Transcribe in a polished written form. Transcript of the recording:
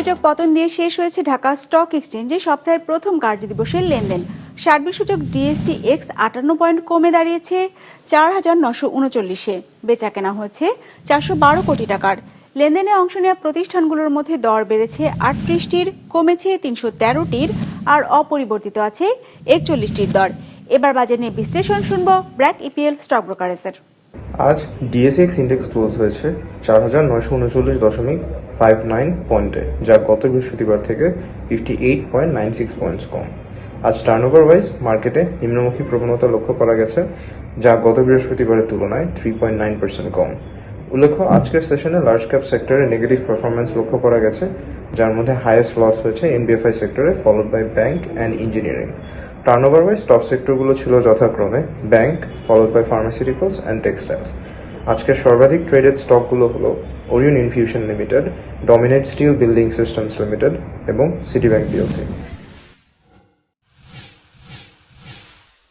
সূচক পতন দিয়ে শেষ হয়েছে ঢাকা স্টক এক্সচেঞ্জে সপ্তাহের প্রথম কার্যদিবসের লেনদেন। সার্বিক সূচক ডিএসসি এক্স 58 পয়েন্ট কমে দাঁড়িয়েছে 4,939-এ। বেচা কেনা হয়েছে 412 কোটি টাকার। লেনদেনে অংশ নেওয়া প্রতিষ্ঠানগুলোর মধ্যে দর বেড়েছে 38টির, কমেছে 313টির, আর অপরিবর্তিত আছে 41টির দর। এবার বাজার নিয়ে বিশ্লেষণ শুনবো ব্র্যাক ইপিএল স্টক ব্রোকারেজের। আজ ডিএসএক্স ইন্ডেক্স ক্লোজ হয়েছে 4,939.59 পয়েন্টে, যা গত বৃহস্পতিবার থেকে 58.96 পয়েন্টস কম। আজ টার্নওভার ওয়াইজ মার্কেটে নিম্নমুখী প্রবণতা লক্ষ্য করা গেছে, যা গত বৃহস্পতিবারের তুলনায় 3.9% কম। উল্লেখ্য, আজকের সেশনে লার্জ ক্যাপ সেক্টরে নেগেটিভ পারফরমেন্স লক্ষ্য করা গেছে, যার মধ্যে হাইয়েস্ট লস হয়েছে এনবিএফআই সেক্টরে, followed by bank and engineering. Turnover wise top সেক্টরগুলো ছিল যথাক্রমে bank, followed by pharmaceuticals and textiles. আজকের সর্বাধিক ট্রেডেড স্টকগুলো হলো Orion Infusion Limited, Dominage Steel Building Systems Limited এবং সিটি ব্যাংক পিএলসি।